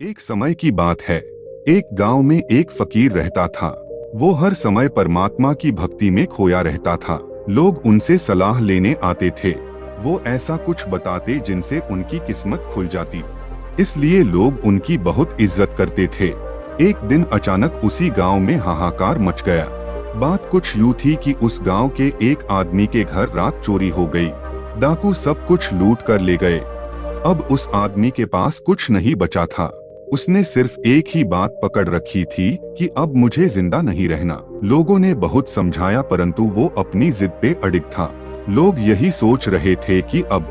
एक समय की बात है। एक गांव में एक फकीर रहता था। वो हर समय परमात्मा की भक्ति में खोया रहता था। लोग उनसे सलाह लेने आते थे। वो ऐसा कुछ बताते जिनसे उनकी किस्मत खुल जाती। इसलिए लोग उनकी बहुत इज्जत करते थे। एक दिन अचानक उसी गांव में हाहाकार मच गया। बात कुछ यूं थी कि उस गांव के एक आदमी के घर रात चोरी हो गई। डाकू सब कुछ लूट कर ले गए। अब उस आदमी के पास कुछ नहीं बचा था। उसने सिर्फ एक ही बात पकड़ रखी थी कि अब मुझे जिंदा नहीं रहना। लोगों ने बहुत समझाया परंतु वो अपनी जिद पे अडिग था। लोग यही सोच रहे थे कि अब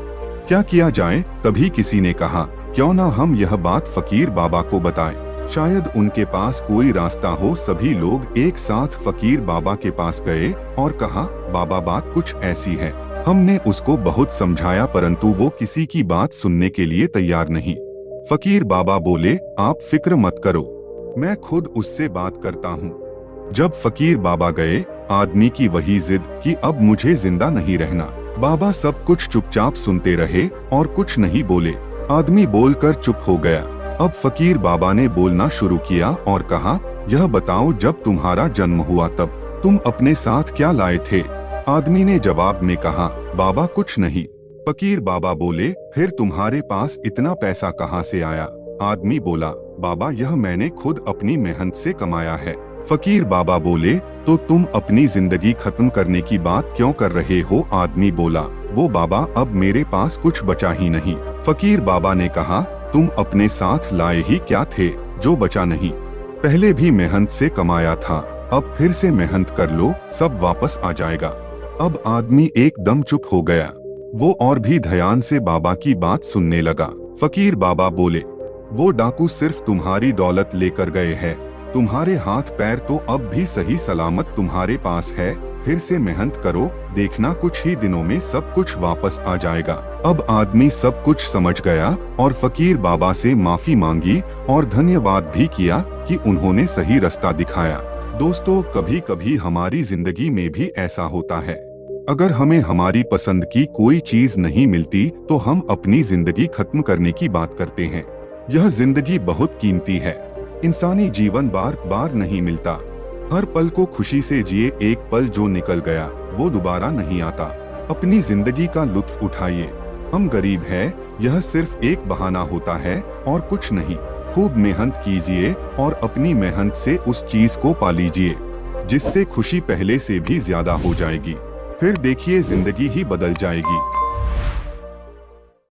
क्या किया जाए। तभी किसी ने कहा, क्यों ना हम यह बात फकीर बाबा को बताएं। शायद उनके पास कोई रास्ता हो। सभी लोग एक साथ फकीर बाबा के पास गए और कहा, बाबा बात कुछ ऐसी है। हमने उसको बहुत समझाया परंतु वो किसी की बात सुनने के लिए तैयार नहीं। फकीर बाबा बोले, आप फिक्र मत करो, मैं खुद उससे बात करता हूँ। जब फकीर बाबा गए, आदमी की वही जिद कि अब मुझे जिंदा नहीं रहना। बाबा सब कुछ चुपचाप सुनते रहे और कुछ नहीं बोले। आदमी बोलकर चुप हो गया। अब फकीर बाबा ने बोलना शुरू किया और कहा, यह बताओ जब तुम्हारा जन्म हुआ तब तुम अपने साथ क्या लाए थे। आदमी ने जवाब में कहा, बाबा कुछ नहीं। फकीर बाबा बोले, फिर तुम्हारे पास इतना पैसा कहाँ से आया। आदमी बोला, बाबा यह मैंने खुद अपनी मेहनत से कमाया है। फकीर बाबा बोले, तो तुम अपनी जिंदगी खत्म करने की बात क्यों कर रहे हो। आदमी बोला, वो बाबा अब मेरे पास कुछ बचा ही नहीं। फकीर बाबा ने कहा, तुम अपने साथ लाए ही क्या थे जो बचा नहीं। पहले भी मेहनत से कमाया था, अब फिर से मेहनत कर लो, सब वापस आ जाएगा। अब आदमी एकदम चुप हो गया। वो और भी ध्यान से बाबा की बात सुनने लगा। फकीर बाबा बोले, वो डाकू सिर्फ तुम्हारी दौलत लेकर गए हैं। तुम्हारे हाथ पैर तो अब भी सही सलामत तुम्हारे पास है। फिर से मेहनत करो, देखना कुछ ही दिनों में सब कुछ वापस आ जाएगा। अब आदमी सब कुछ समझ गया और फकीर बाबा से माफी मांगी और धन्यवाद भी किया कि उन्होंने सही रास्ता दिखाया। दोस्तों, कभी कभी हमारी जिंदगी में भी ऐसा होता है। अगर हमें हमारी पसंद की कोई चीज नहीं मिलती तो हम अपनी जिंदगी खत्म करने की बात करते हैं। यह जिंदगी बहुत कीमती है। इंसानी जीवन बार बार नहीं मिलता। हर पल को खुशी से जिए। एक पल जो निकल गया वो दोबारा नहीं आता। अपनी जिंदगी का लुत्फ उठाइए। हम गरीब हैं, यह सिर्फ एक बहाना होता है और कुछ नहीं। खूब मेहनत कीजिए और अपनी मेहनत से उस चीज को पा लीजिए जिससे खुशी पहले से भी ज्यादा हो जाएगी। फिर देखिए जिंदगी ही बदल जाएगी।